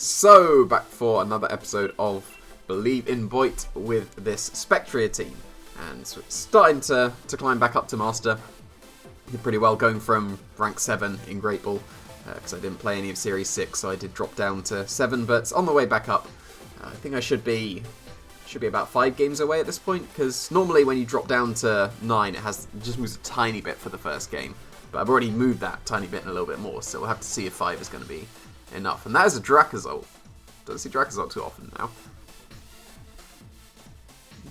So, back for another episode of Believe in Boyt with this Spectria team. And so it's starting to climb back up to Master. Did pretty well going from rank 7 in Great Ball, because I didn't play any of Series 6, so I did drop down to 7, but on the way back up. I think I should be about 5 games away at this point, because normally when you drop down to 9, it just moves a tiny bit for the first game. But I've already moved that tiny bit and a little bit more, so we'll have to see if 5 is going to be enough. And that is a Drakazult. Don't see Drakazult too often now.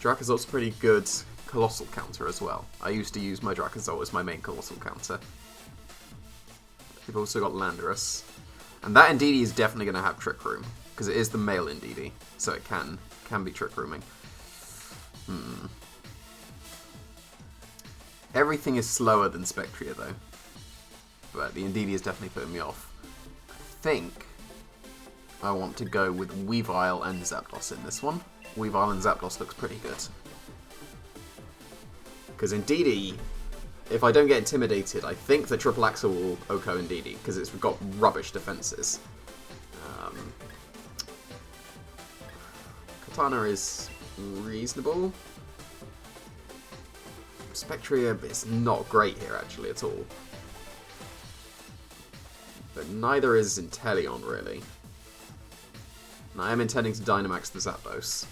Drakazult's a pretty good Colossal counter as well. I used to use my Drakazult as my main Colossal counter. We've also got Landorus. And that Indeedee is definitely going to have Trick Room, because it is the male Indeedee, so it can be Trick Rooming. Everything is slower than Spectria though, but the Indeedee is definitely putting me off. I think I want to go with Weavile and Zapdos in this one. Weavile and Zapdos looks pretty good. Because Indeedee, if I don't get intimidated, I think the Triple Axle will OHKO Indeedee, because it's got rubbish defenses. Katana is reasonable. Spectria is not great here actually at all. But neither is Inteleon really. And I am intending to Dynamax the Zapdos.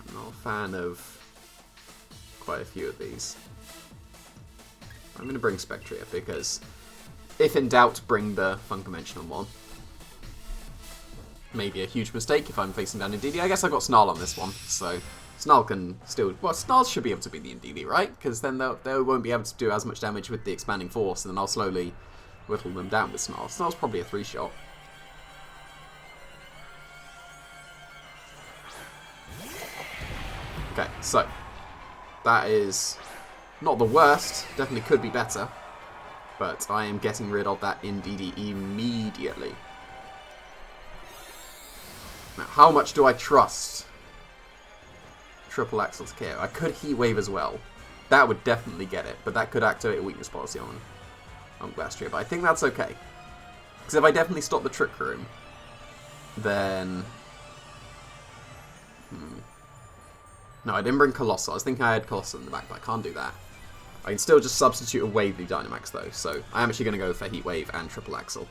I'm not a fan of quite a few of these. I'm going to bring Spectria because if in doubt, bring the Funconventional one. Maybe a huge mistake if I'm facing down Indeedee. I guess I've got Snarl on this one, so Snarl can still... Well, Snarl should be able to be the Indeedee, right? Because then they won't be able to do as much damage with the Expanding Force, and then I'll slowly whittle them down with Snarl. Snarl's probably a 3-shot. Okay, so that is not the worst. Definitely could be better. But I am getting rid of that Indeedee immediately. Now, how much do I trust Triple Axle to KO? I could Heat Wave as well. That would definitely get it, but that could activate a weakness policy on Glastria. But I think that's okay. Because if I definitely stop the Trick Room, then... No, I didn't bring Colossal. I was thinking I had Colossal in the back, but I can't do that. I can still just substitute away the Dynamax though, so I am actually going to go for Heat Wave and Triple Axle.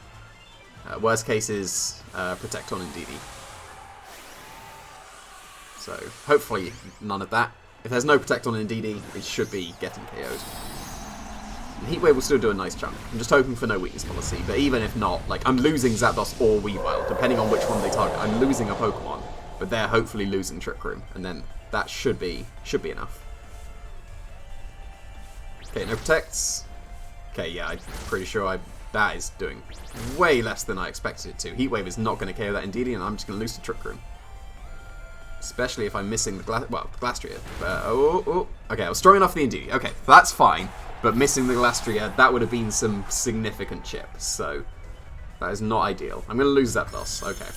Worst case is Protect on Indeedee. So hopefully none of that. If there's no Protect on Indeedee, it should be getting KO'd. And Heat Wave will still do a nice chunk. I'm just hoping for no weakness policy, but even if not, like I'm losing Zapdos or Weavile, depending on which one they target. I'm losing a Pokemon, but they're hopefully losing Trick Room, and then that should be enough. Okay, no protects. Okay, yeah, I'm pretty sure that is doing way less than I expected it to. Heat Wave is not going to KO that Indeedee, and I'm just going to lose the Trick Room. Especially if I'm missing the Glastria. Okay, I was strong enough for the Indeedee. Okay, that's fine. But missing the Glastria, that would have been some significant chip. So, that is not ideal. I'm going to lose Zapdos. Okay.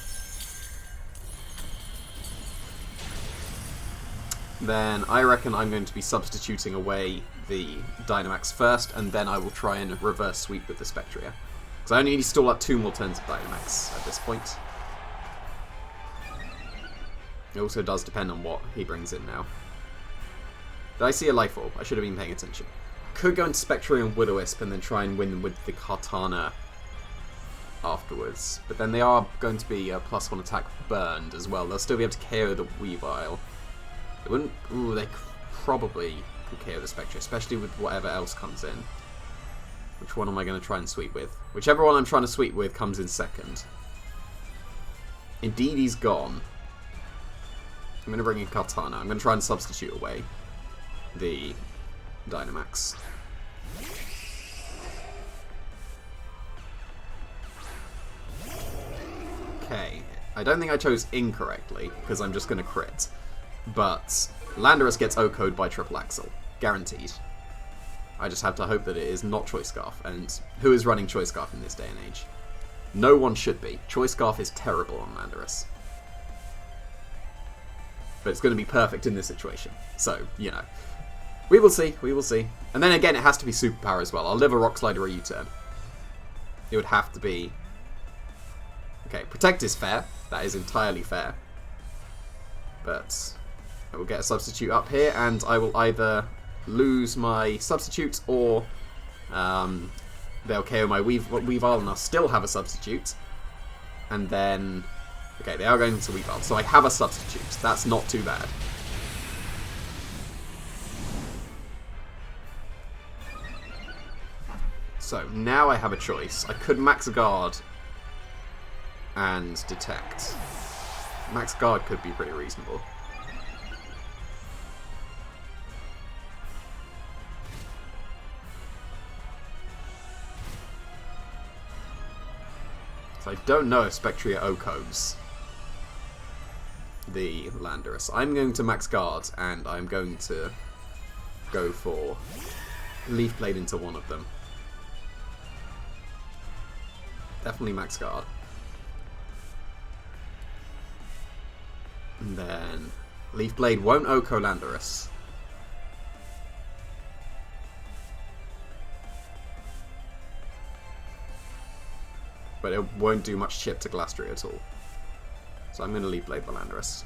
Then I reckon I'm going to be substituting away the Dynamax first, and then I will try and reverse sweep with the Spectria. Because I only need to stall up 2 more turns of Dynamax at this point. It also does depend on what he brings in now. Did I see a Life Orb? I should have been paying attention. Could go into Spectria and Will-O-Wisp and then try and win with the Kartana afterwards. But then they are going to be a +1 attack burned as well. They'll still be able to KO the Weavile. They wouldn't... Ooh, they probably could KO the Spectria, especially with whatever else comes in. Which one am I going to try and sweep with? Whichever one I'm trying to sweep with comes in second. Indeedee's gone. I'm going to bring in Kartana. I'm going to try and substitute away the Dynamax. Okay. I don't think I chose incorrectly, because I'm just going to crit. But Landorus gets OHKO'd by Triple Axle. Guaranteed. I just have to hope that it is not Choice Scarf. And who is running Choice Scarf in this day and age? No one should be. Choice Scarf is terrible on Landorus. But it's going to be perfect in this situation. So, you know. We will see. And then again, it has to be Superpower as well. I'll live a Rock Slide or a U-turn. it would have to be... Okay, protect is fair. That is entirely fair. But I will get a substitute up here, and I will either lose my substitute or they'll KO my Weavile, and I'll still have a substitute. And then... Okay, they are going to Weavile, so I have a substitute. That's not too bad. So, now I have a choice. I could max guard and detect. Max guard could be pretty reasonable. So I don't know if Spectria OHKOs the Landorus. I'm going to max guard, and I'm going to go for Leaf Blade into one of them. Definitely max guard. And then Leaf Blade won't OHKO Landorus. But it won't do much chip to Glastria at all. So I'm going to Leaf Blade the Landorus.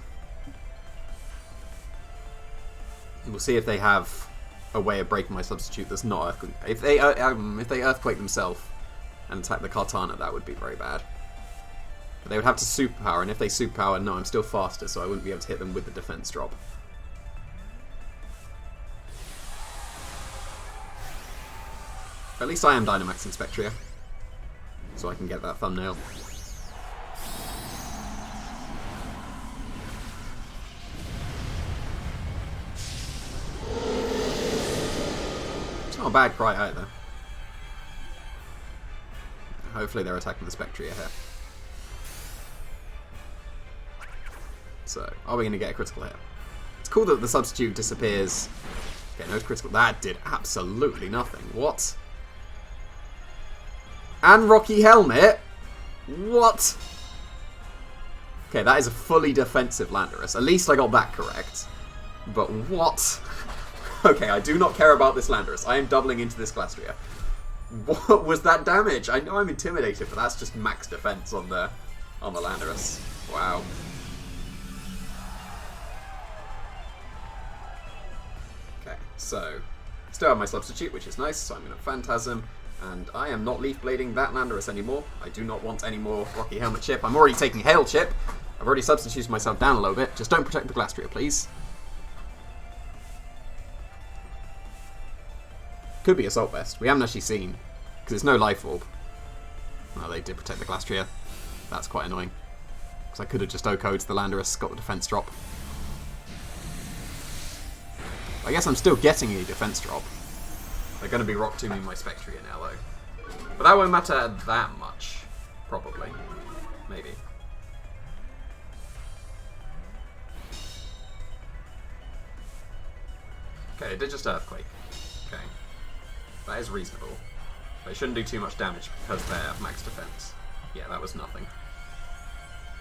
We'll see if they have a way of breaking my substitute that's not Earthquake. If they Earthquake themselves and attack the Kartana, that would be very bad. But they would have to Superpower, and if they Superpower, no, I'm still faster, so I wouldn't be able to hit them with the defense drop. At least I am Dynamaxing Spectria, so I can get that thumbnail. It's not a bad cry either. Hopefully they're attacking the Spectria here. So, are we going to get a critical hit? It's cool that the substitute disappears. Okay, no critical. That did absolutely nothing. What? And Rocky Helmet? What? Okay, that is a fully defensive Landorus. At least I got that correct. But what? Okay, I do not care about this Landorus. I am doubling into this Glastria. What was that damage? I know I'm intimidated, but that's just max defense on the Landorus. Wow. Okay, so still have my substitute, which is nice. So I'm going to Phantasm, and I am not Leaf Blading that Landorus anymore. I do not want any more Rocky Helmet chip. I'm already taking Hail chip. I've already substituted myself down a little bit. Just don't protect the Glastria, please. Could be Assault Vest. We haven't actually seen, because there's no Life Orb. Oh, they did protect the Glastria. That's quite annoying. Because I could have just OHKO'd the Landorus, got the defense drop. I guess I'm still getting a defense drop. They're going to be Rock Tombing my Spectria now, though. But that won't matter that much. Probably. Maybe. Okay, it did just Earthquake. Okay. That is reasonable. They shouldn't do too much damage because they're max defense. Yeah, that was nothing.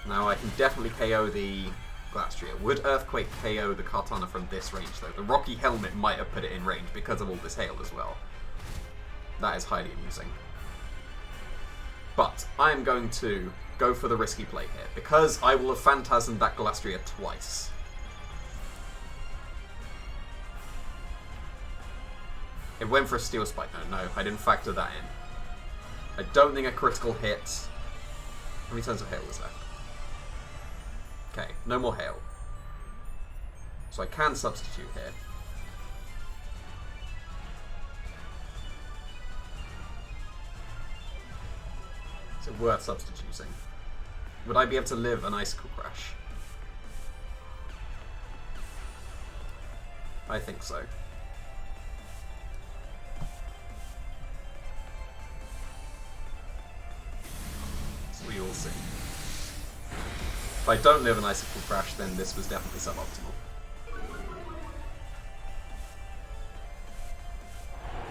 Now I can definitely KO the Glastria. Would Earthquake KO the Kartana from this range, though? The Rocky Helmet might have put it in range because of all this hail as well. That is highly amusing. But I am going to go for the risky play here, because I will have Phantasmed that Glastria twice. It went for a Steel Spike. No, I didn't factor that in. I don't think a critical hit... How many turns of hail is left? Okay, no more hail. So I can substitute here. Is it worth substituting? Would I be able to live an Icicle Crash? I think so. We will see. If I don't live an Icicle Crash, then this was definitely suboptimal.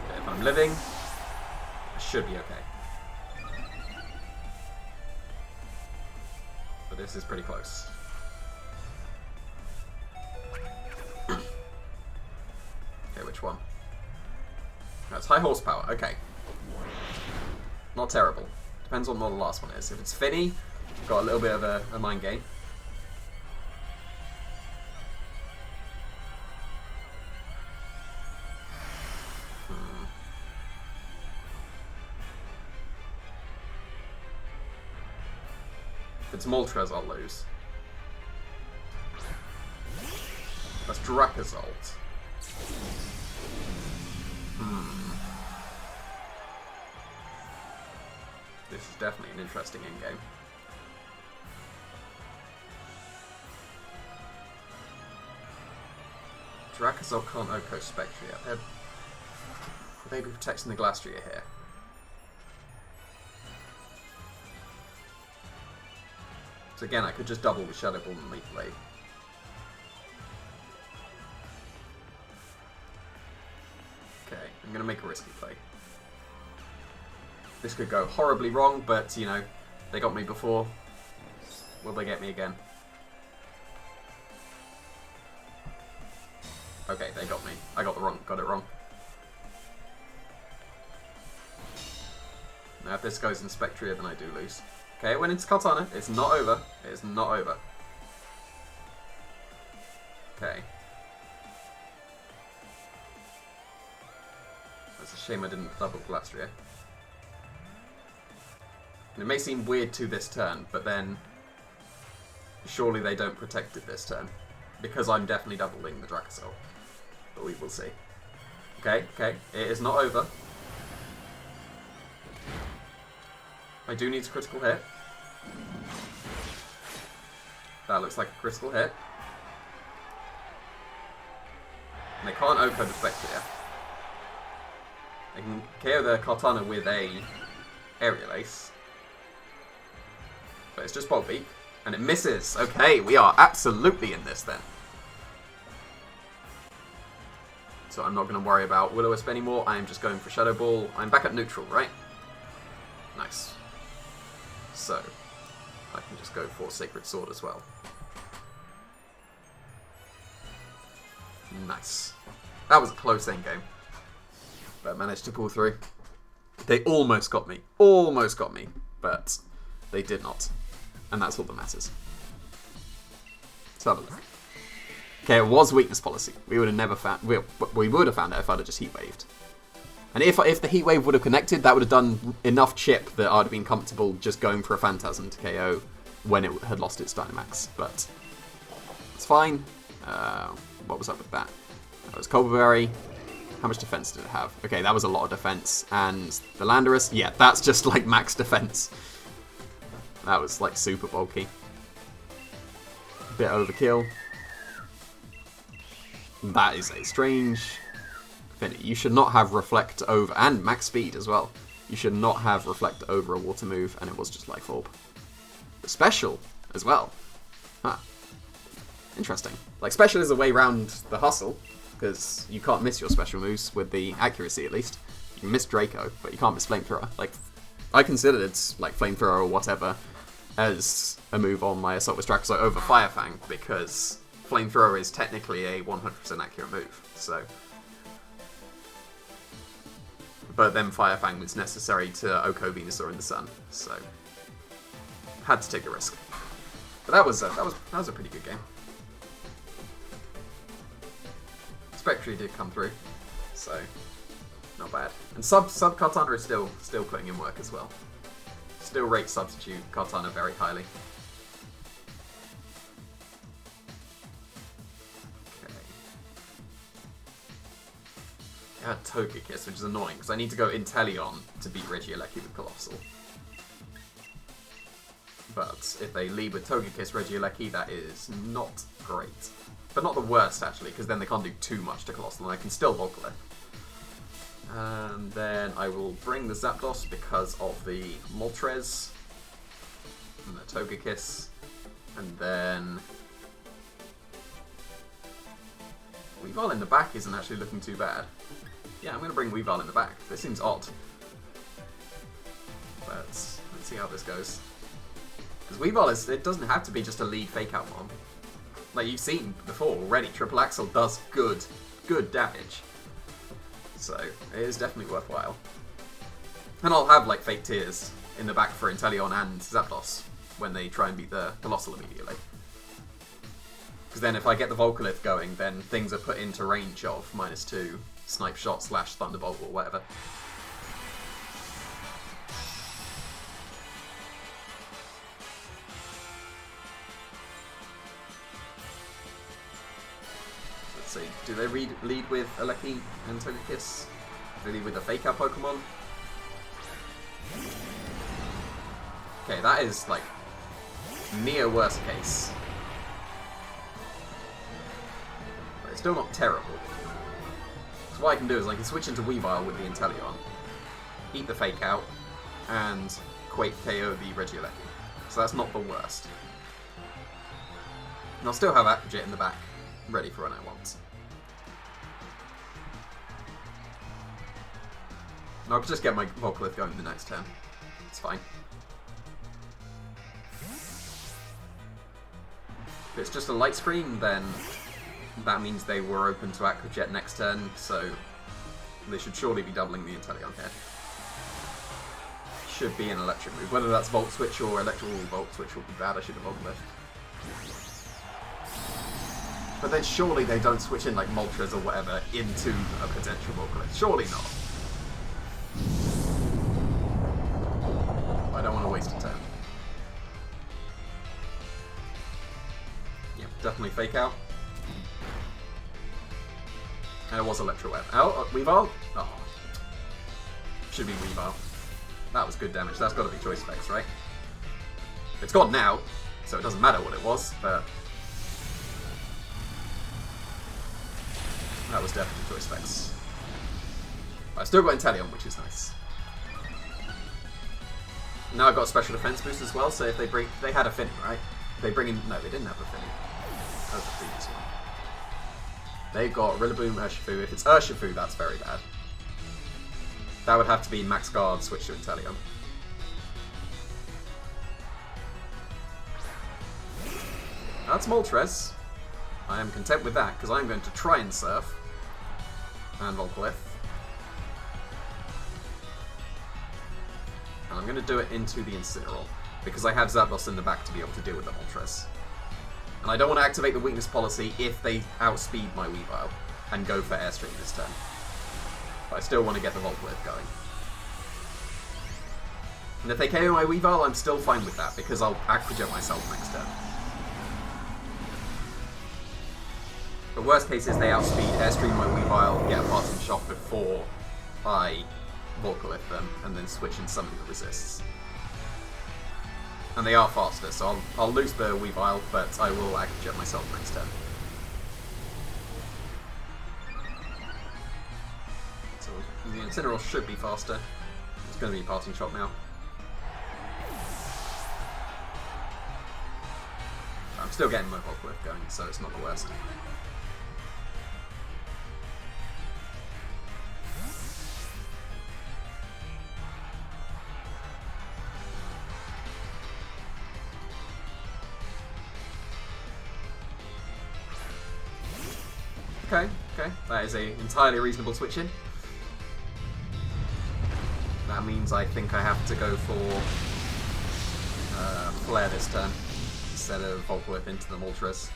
Okay, if I'm living, I should be okay. But this is pretty close. Okay, which one? That's high horsepower, okay. Not terrible. Depends on what the last one is. If it's Finny, got a little bit of a mind game. If it's Moltres, I'll lose. That's Dracozolt. This is definitely an interesting in-game. Dracozolt can't Oko Spectria. They're maybe protecting the Glastria here. So again, I could just double with Shadow Ball and Leaf Blade. Okay, I'm going to make a risky play. This could go horribly wrong, but, you know, they got me before. Will they get me again? Okay, they got me. I got it wrong. Now if this goes in Spectria, then I do lose. Okay, it went into Kartana. It's not over. It is not over. Okay. That's a shame I didn't double Glastria. And it may seem weird to this turn, but then surely they don't protect it this turn. Because I'm definitely doubling the Dracozolt. But we will see. Okay, okay. It is not over. I do need a critical hit. That looks like a critical hit. And they can't Oko the Spectria. They can KO the Kartana with a Aerial Ace. But it's just Bolt Beak. And it misses. Okay, we are absolutely in this then. So I'm not going to worry about Will-O-Wisp anymore. I am just going for Shadow Ball. I'm back at neutral, right? Nice. So, I can just go for Sacred Sword as well. Nice. That was a close endgame. But I managed to pull through. They almost got me. Almost got me. But they did not. And that's all that matters. Let's have a look. Okay, it was weakness policy. We would have never found... We would have found it if I'd have just Heat Waved. And if the Heat Wave would have connected, that would have done enough chip that I'd have been comfortable just going for a Phantasm to KO when it had lost its Dynamax. But it's fine. What was up with that? That was Colberberry. How much defense did it have? Okay, that was a lot of defense. And the Landorus, yeah, that's just like max defense. That was like super bulky. Bit overkill. That is a strange... You should not have Reflect over, and max speed as well. You should not have Reflect over a water move, and it was just Life Orb. Special as well. Huh. Interesting. Like, special is a way around the hustle, because you can't miss your special moves with the accuracy at least. You can miss Draco, but you can't miss Flamethrower. Like, I considered it, like, Flamethrower or whatever as a move on my Assault with Dracozolt over Firefang, because Flamethrower is technically a 100% accurate move, so... But then Firefang was necessary to Oko Venusaur in the Sun, so had to take the risk. But that was a pretty good game. Spectre did come through, so not bad. And sub Kartana is still putting in work as well. Still rate substitute Kartana very highly. I had Togekiss, which is annoying, because I need to go Inteleon to beat Regieleki with Colossal. But if they lead with Togekiss Regieleki, that is not great. But not the worst, actually, because then they can't do too much to Colossal, and I can still Volcalith. And then I will bring the Zapdos because of the Moltres, and the Togekiss, and then... Weavile in the back isn't actually looking too bad. Yeah, I'm going to bring Weavile in the back. This seems odd. But let's see how this goes. Because Weavile it doesn't have to be just a lead Fake Out Mom. Like you've seen before already, Triple Axel does good damage. So, it is definitely worthwhile. And I'll have, like, Fake Tears in the back for Inteleon and Zapdos when they try and beat the Colossal immediately. Because then if I get the Volcalith going, then things are put into range of -2 Snipe Shot / Thunderbolt or whatever. Let's see, do they lead with Aleki and Togekiss? Do they lead with a Fake Out Pokemon? Okay, that is, like, near worst case. But it's still not terrible. So what I can do is I can switch into Weavile with the Inteleon, eat the Fake Out, and Quake KO the Regieleki. So that's not the worst. And I'll still have Aquajet in the back, ready for when I want. And I'll just get my Volcalith going the next turn. It's fine. If it's just a light screen, then that means they were open to Aquajet next turn, so they should surely be doubling the Inteleon here. Should be an electric move. Whether that's Volt Switch or Electrical Volt Switch will be bad, I should have Volcalith. But then surely they don't switch in like Moltres or whatever into a potential Volcalith. Surely not. I don't want to waste a turn. Yep, definitely Fake Out. And it was Electro Web. Oh, Weavile? Oh. Should be Weavile. That was good damage. That's got to be Choice Specs, right? It's gone now, so it doesn't matter what it was, but that was definitely Choice Specs. I still got Inteleon, which is nice. Now I've got a special defense boost as well, so if they bring... They had a Finny, right? They bring in... No, they didn't have a Finny. That was the previous one. They've got Rillaboom, Urshifu. If it's Urshifu, that's very bad. That would have to be Max Guard, switch to Inteleon. That's Moltres. I am content with that, because I'm going to try and Surf. And Volcalith. And I'm going to do it into the Incineroar, because I have Zapdos in the back to be able to deal with the Moltres. And I don't want to activate the weakness policy if they outspeed my Weavile and go for Airstream this turn. But I still want to get the Volcalith going. And if they KO my Weavile, I'm still fine with that, because I'll Aquajet myself next turn. The worst case is they outspeed, Airstream my Weavile, get a Parting Shot before I Volcalith them, and then switch in something that resists. And they are faster, so I'll lose the Weavile, but I will Aquajet myself next turn. So the Incineroar should be faster. It's going to be a Parting Shot now. I'm still getting my Volcalith going, so it's not the worst. Okay, that is a entirely reasonable switch in. That means I think I have to go for Flare this turn, instead of Volcalith into the Moltres.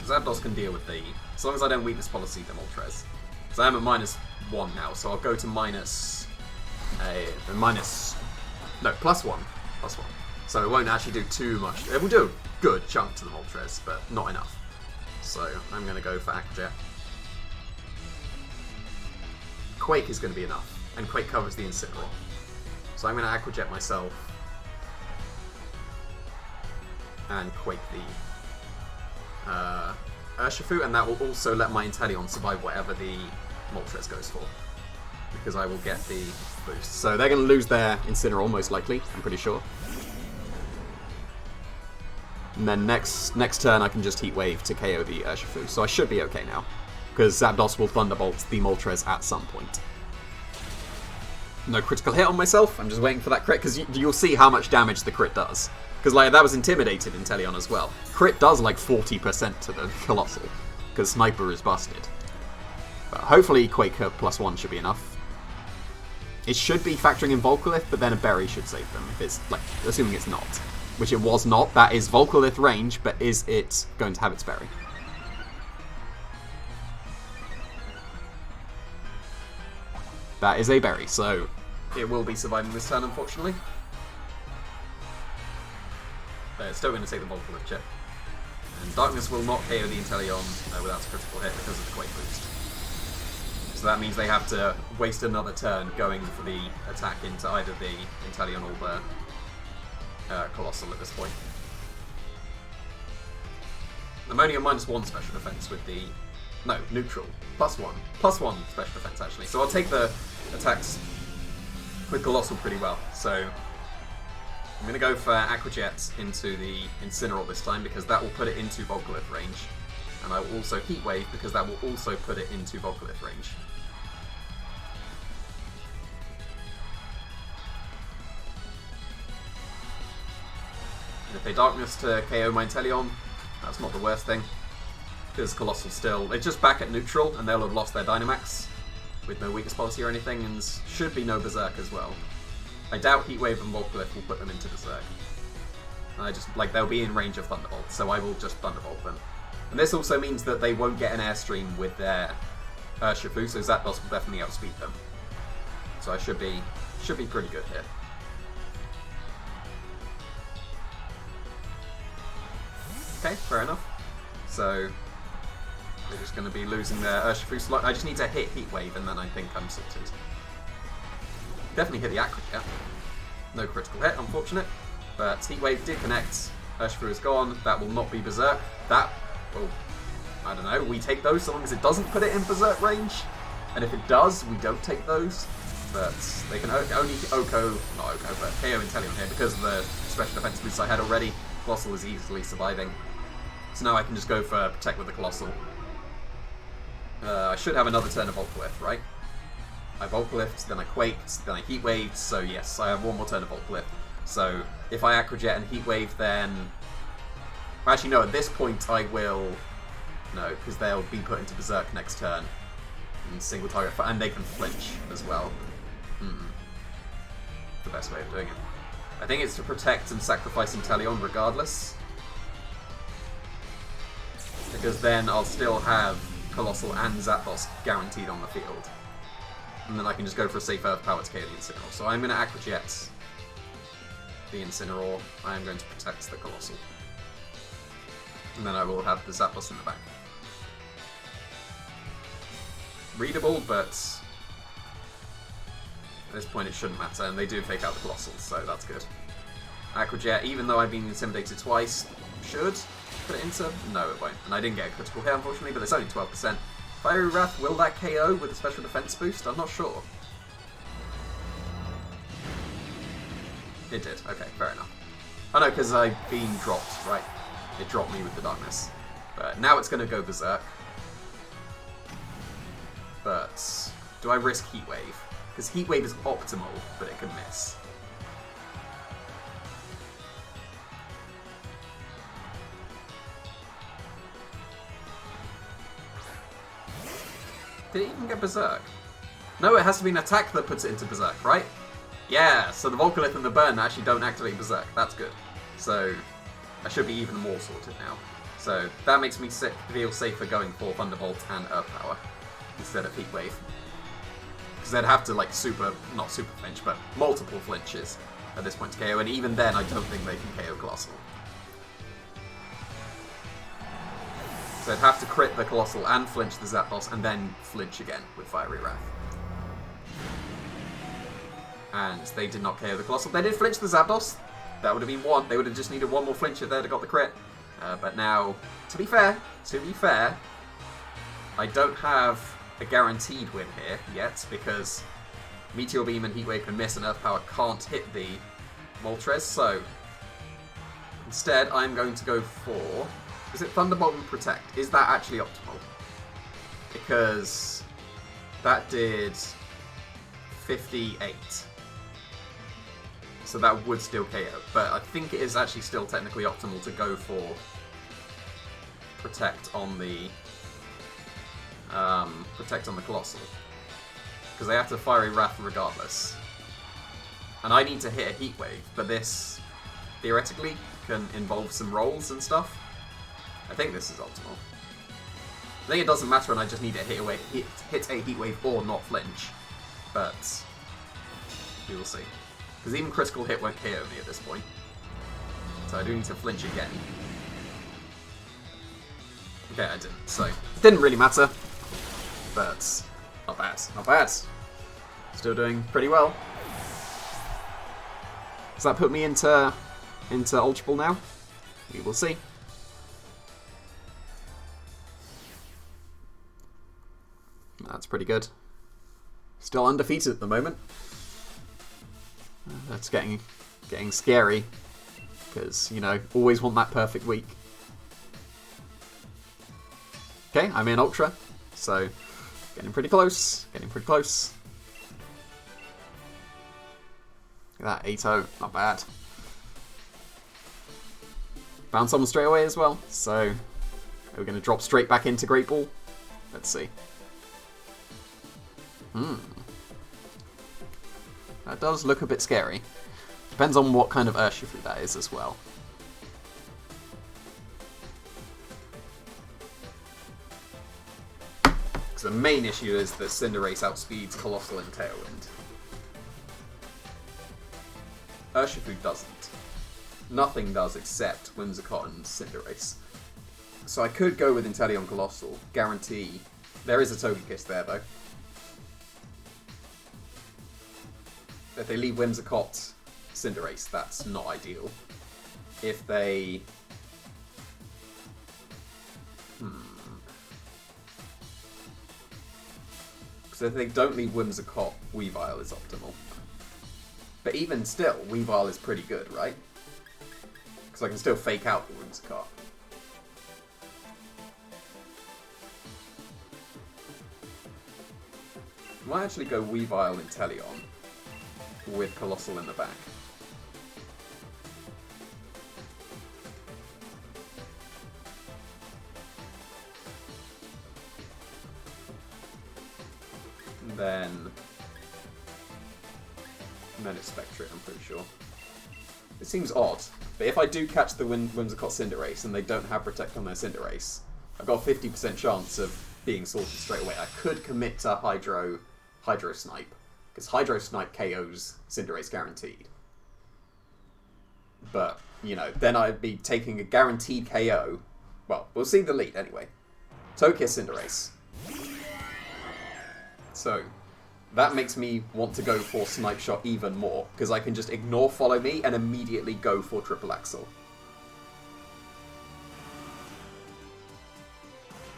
Zapdos can deal with the... As long as I don't weakness policy the Moltres. So I'm at -1 now, so I'll go to plus one. So it won't actually do too much. It will do a good chunk to the Moltres, but not enough. So I'm going to go for Aquajet. Quake is going to be enough, and Quake covers the Incineroar. So I'm going to Aquajet myself and Quake the Urshifu, and that will also let my Inteleon survive whatever the Moltres goes for, because I will get the boost. So they're going to lose their Incineroar, most likely, I'm pretty sure. And then next turn I can just Heat Wave to KO the Urshifu, so I should be okay now, because Zapdos will Thunderbolt the Moltres at some point. No critical hit on myself, I'm just waiting for that crit, because you'll see how much damage the crit does. Because like that was Intimidated Inteleon as well. Crit does like 40% to the Colossal, because Sniper is busted. hopefully Quake +1 should be enough. It should be factoring in Volcalith, but then a berry should save them, if it's, like, assuming it's not. Which it was not. That is Volcalith range, but is it going to have its berry? That is a berry, so it will be surviving this turn, unfortunately. But it's still going to take the Volcalith chip. And Darkness will not KO the Inteleon without a critical hit because of the Quake boost. So that means they have to waste another turn going for the attack into either the Inteleon or the Colossal at this point. I'm only on -1 special defense with the... No, neutral. +1. +1 special defense, actually. So I'll take the attacks with Colossal pretty well. So I'm going to go for Aqua Jet into the Incineroar this time, because that will put it into Volcalith range. And I will also Heat Wave, because that will also put it into Volcalith range. And if they Darkness to KO my Inteleon, that's not the worst thing. Because Colossal still... It's just back at neutral, and they'll have lost their Dynamax with no weakness policy or anything, and should be no Berserk as well. I doubt Heat Wave and Volcalith will put them into Berserk. They'll be in range of Thunderbolt, so I will just Thunderbolt them. And this also means that they won't get an Airstream with their Urshifu, so Zapdos will definitely outspeed them. So I should be pretty good here. Okay, fair enough. So they're just going to be losing their Urshifu slot. I just need to hit Heat Wave, and then I think I'm sorted. Definitely hit the Aqua Jet. No critical hit, unfortunate. But Heat Wave did connect. Urshifu is gone. That will not be Berserk. That, well, I don't know. We take those so long as it doesn't put it in Berserk range. And if it does, we don't take those. But they can only not Oko, but KO Inteleon here because of the special defense boosts I had already. Colossal is easily surviving. So now I can just go for Protect with the Colossal. I should have another turn of Volcalith, right? I Volcalith, then I Quaked, then I Heat Waved, so yes, I have one more turn of Volcalith. So if I Aqua Jet and Heat Wave, then... Actually, no, at this point I will... No, because they'll be put into Berserk next turn. And single target, and they can flinch as well. The best way of doing it. I think it's to protect and sacrifice Inteleon regardless. Because then I'll still have Colossal and Zapdos guaranteed on the field. And then I can just go for a safe Earth Power to KO the Incineroar. So I'm going to Aqua Jet the Incineroar. I am going to protect the Colossal. And then I will have the Zapdos in the back. Readable, but at this point it shouldn't matter, and they do fake out the Colossal, so that's good. Aqua Jet, even though I've been intimidated twice, should put it into... No, it won't. And I didn't get a critical hit, unfortunately, but it's only 12%. Fiery Wrath, will that KO with a special defense boost? I'm not sure. It did. Okay, fair enough. Oh no, because I've been dropped, right? It dropped me with the Darkness. But now it's going to go Berserk. But do I risk Heat Wave? Because Heat Wave is optimal, but it can miss. Did it even get Berserk? No, it has to be an attack that puts it into Berserk, right? Yeah, so the Volcalith and the Burn actually don't activate Berserk. That's good. So I should be even more sorted now. So that makes me feel safer going for Thunderbolt and Earth Power instead of Heat Wave. Because they'd have to, like, not super flinch, but multiple flinches at this point to KO, and even then I don't think they can KO Colossal. So they'd have to crit the Colossal and flinch the Zapdos, and then flinch again with Fiery Wrath. And they did not KO the Colossal. They did flinch the Zapdos. That would have been one. They would have just needed one more flinch if they'd have got the crit. But now, to be fair, I don't have a guaranteed win here yet, because Meteor Beam and Heat Wave can miss and Earth Power can't hit the Moltres, so instead I'm going to go for... Is it Thunderbolt and Protect? Is that actually optimal? Because that did 58. So that would still KO, but I think it is actually still technically optimal to go for Protect on the Protect on the Colossal. Because they have to Fiery Wrath regardless. And I need to hit a Heat Wave, but this, theoretically, can involve some rolls and stuff. I think this is optimal. I think it doesn't matter and I just need to hit a Heat Wave or not flinch. But we will see. Because even critical hit won't KO me at this point. So I do need to flinch again. Okay, I didn't. So, didn't really matter. But, not bad. Not bad. Still doing pretty well. Does that put me into Ultra Ball now? We will see. That's pretty good. Still undefeated at the moment. That's getting scary. Because, you know, always want that perfect week. Okay, I'm in Ultra. So, getting pretty close. Getting pretty close. Look at that, 8-0. Not bad. Found someone straight away as well. So, are we going to drop straight back into Great Ball? Let's see. That does look a bit scary. Depends on what kind of Urshifu that is as well. Because the main issue is that Cinderace outspeeds Colossal and Tailwind. Urshifu doesn't. Nothing does except Whimsicott and Cinderace. So I could go with Inteleon Colossal, guarantee. There is a Togekiss there though. If they leave Whimsicott, Cinderace, that's not ideal. If they... Because if they don't leave Whimsicott, Weavile is optimal. But even still, Weavile is pretty good, right? Because I can still fake out the Whimsicott. I might actually go Weavile Inteleon with Colossal in the back. And then it's Spectre, I'm pretty sure. It seems odd, but if I do catch the Whimsicott Cinderace and they don't have Protect on their Cinderace, I've got a 50% chance of being sorted straight away. I could commit to Hydro Snipe, because Hydro Snipe KOs Cinderace guaranteed. But, you know, then I'd be taking a guaranteed KO. Well, we'll see the lead anyway. Togekiss Cinderace. So, that makes me want to go for Snipe Shot even more, because I can just ignore Follow Me and immediately go for Triple Axel.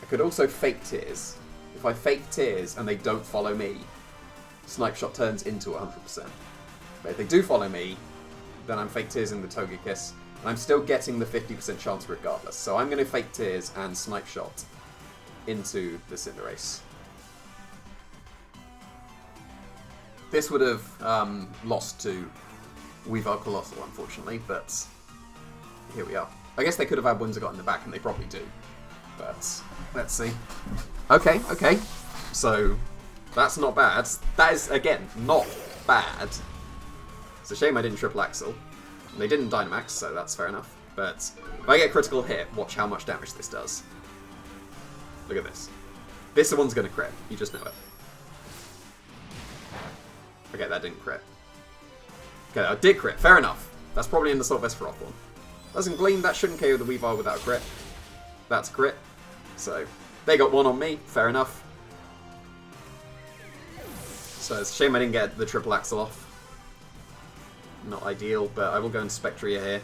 I could also Fake Tears. If I Fake Tears and they don't follow me, Snipe Shot turns into 100%. But if they do follow me, then I'm Fake Tears in the Togekiss, and I'm still getting the 50% chance regardless. So I'm going to Fake Tears and Snipe Shot into the Cinderace. This would have lost to Weavile Colossal, unfortunately, but here we are. I guess they could have had Whimsicott in the back, and they probably do. But let's see. Okay. So that's not bad. That is, again, not bad. It's a shame I didn't Triple Axel. They didn't Dynamax, so that's fair enough. But if I get critical hit, watch how much damage this does. Look at this. This one's going to crit. You just know it. Okay, that didn't crit. Okay, I did crit. Fair enough. That's probably in the Salt Vest for off one. Doesn't Gleam. That shouldn't KO the Weavile without a crit. That's a crit. So, they got one on me. Fair enough. So, it's a shame I didn't get the Triple Axel off. Not ideal, but I will go in Spectria here.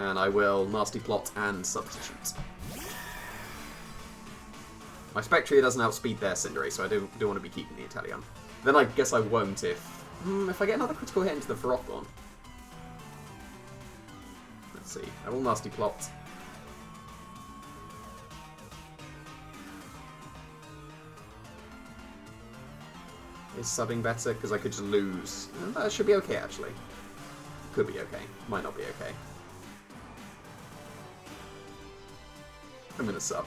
And I will Nasty Plot and Substitute. My Spectria doesn't outspeed their Cinderace, so I do want to be keeping the Inteleon. Then I guess I won't if I get another critical hit into the Ferrothorn. Let's see. I will Nasty Plot. Is subbing better? Because I could just lose. That should be okay, actually. Could be okay. Might not be okay. I'm going to sub.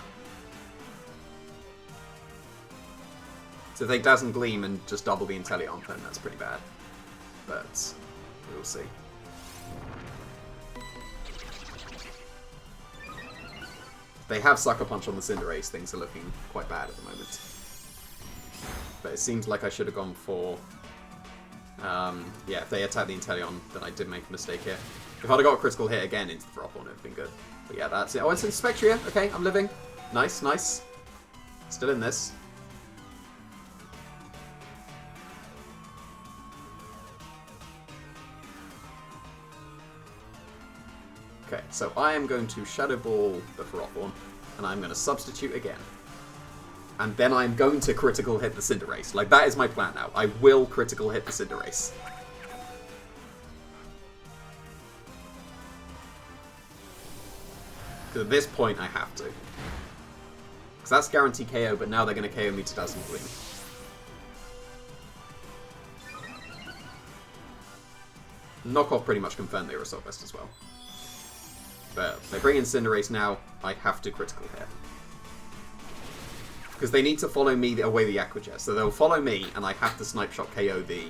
So if they Dazzle Gleam and just double the Inteleon, then that's pretty bad. But we'll see. They have Sucker Punch on the Cinderace, things are looking quite bad at the moment. But it seems like I should have gone for... yeah, if they attack the Inteleon, then I did make a mistake here. If I'd have got a critical hit again into the Ferrothorn, it would have been good. But yeah, that's it. Oh, it's in Spectria. Okay, I'm living. Nice, nice. Still in this. Okay, so I am going to Shadow Ball the Ferrothorn, and I'm going to substitute again. And then I'm going to critical hit the Cinderace. Like, that is my plan now. I will critical hit the Cinderace. Because at this point, I have to. Because that's guaranteed KO, but now they're going to KO me to Dazzle Gleam. Knockoff pretty much confirmed they were Assault Vest as well. But if they bring in Cinderace now, I have to critical hit. Because they need to follow me away the Aqua Jet. So they'll follow me, and I have to Snipe Shot KO the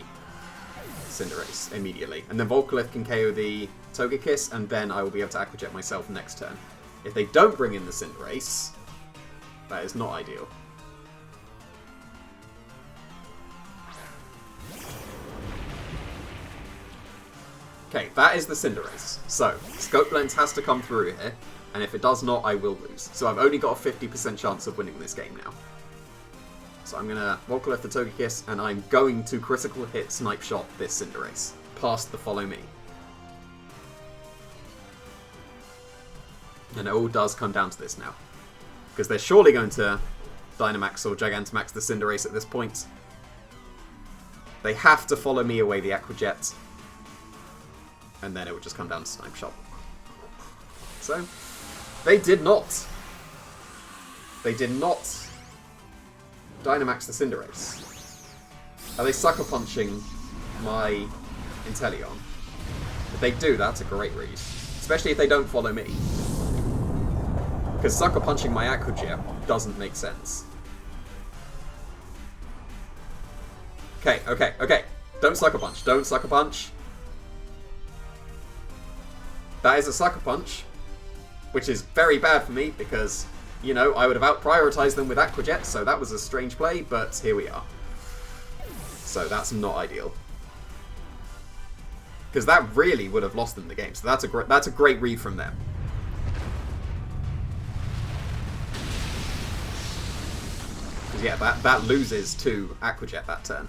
Cinderace immediately. And then Volcalith can KO the Togekiss, and then I will be able to Aqua Jet myself next turn. If they don't bring in the Cinderace, that is not ideal. Okay, that is the Cinderace. So, Scope Lens has to come through here, and if it does not, I will lose. So I've only got a 50% chance of winning this game now. So I'm going to Volcalith the Togekiss, and I'm going to critical hit Snipe Shot this Cinderace, past the Follow Me. And it all does come down to this now. Because they're surely going to Dynamax or Gigantamax the Cinderace at this point. They have to follow me away the Aqua Jet. And then it would just come down to Snipe Shot. So, they did not. They did not Dynamax the Cinderace. Are they Sucker Punching my Inteleon? If they do, that's a great read. Especially if they don't follow me. Because Sucker Punching my Aqua Jet doesn't make sense. Okay, okay, okay. Don't Sucker Punch. Don't Sucker Punch. That is a Sucker Punch, which is very bad for me because, you know, I would have out-prioritized them with Aqua Jet, so that was a strange play, but here we are. So that's not ideal. Because that really would have lost them the game, so that's a great read from them. Because yeah, that loses to Aqua Jet that turn.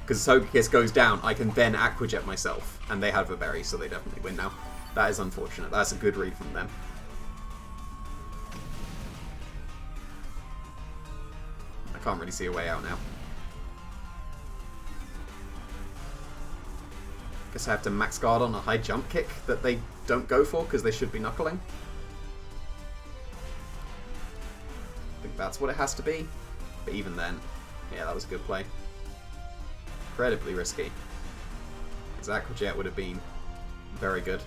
Because Togekiss goes down, I can then Aqua Jet myself, and they have a berry, so they definitely win now. That is unfortunate. That's a good read from them. I can't really see a way out now. Guess I have to max guard on a high jump kick that they don't go for because they should be knuckling. I think that's what it has to be. But even then, yeah, that was a good play. Incredibly risky. Because Aqua Jet would have been very good.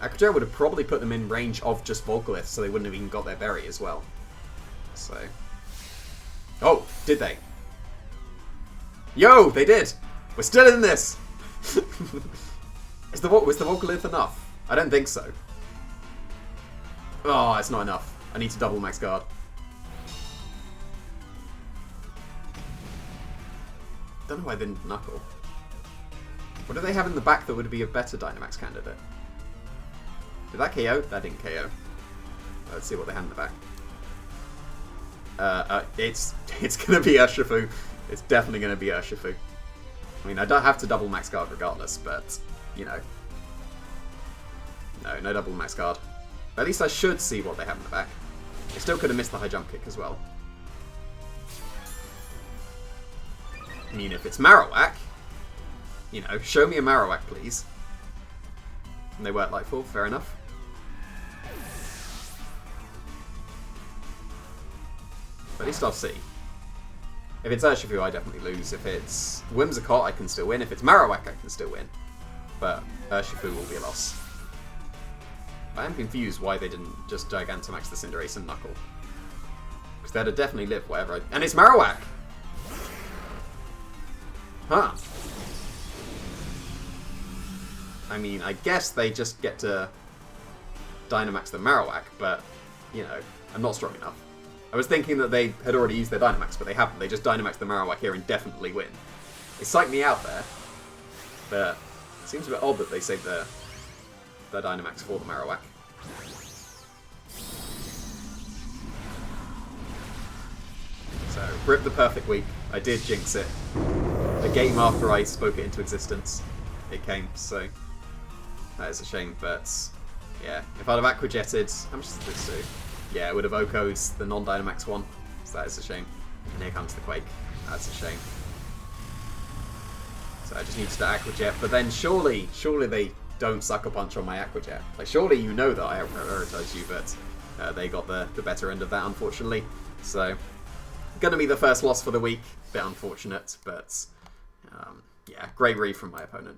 Aqua Jet would have probably put them in range of just Volcalith, so they wouldn't have even got their berry as well. So... Oh, did they? Yo, they did! We're still in this! Was the Volcalith enough? I don't think so. Oh, it's not enough. I need to double max guard. Don't know why I didn't knuckle. What do they have in the back that would be a better Dynamax candidate? Did that KO? That didn't KO. Let's see what they had in the back. It's gonna be Urshifu. It's definitely gonna be Urshifu. I mean, I don't have to double max guard regardless, but, you know. No double max guard. But at least I should see what they have in the back. I still could have missed the high jump kick as well. I mean, if it's Marowak, you know, show me a Marowak, please. And they weren't Lightfall, fair enough. But at least I'll see. If it's Urshifu, I definitely lose. If it's Whimsicott, I can still win. If it's Marowak, I can still win. But Urshifu will be a loss. I am confused why they didn't just Gigantamax the Cinderace and Knuckle. Because they'd have definitely lived whatever. And it's Marowak! Huh. I mean, I guess they just get to Dynamax the Marowak, but, you know, I'm not strong enough. I was thinking that they had already used their Dynamax, but they haven't. They just Dynamax the Marowak here and definitely win. They psyched me out there, but it seems a bit odd that they saved their Dynamax for the Marowak. So, rip the perfect week. I did jinx it. The game after I spoke it into existence, it came, so that is a shame, but yeah, if I'd have Aqua Jetted, how much does this do? Yeah, it would have OHKO'd the non-Dynamax one, so that is a shame. And here comes the Quake. That's a shame. So I just need to Aqua Jet, but then surely they don't Sucker Punch on my Aqua Jet. Like, surely you know that I prioritize you, but they got the better end of that, unfortunately. So, gonna be the first loss for the week. Bit unfortunate, but yeah, great read from my opponent.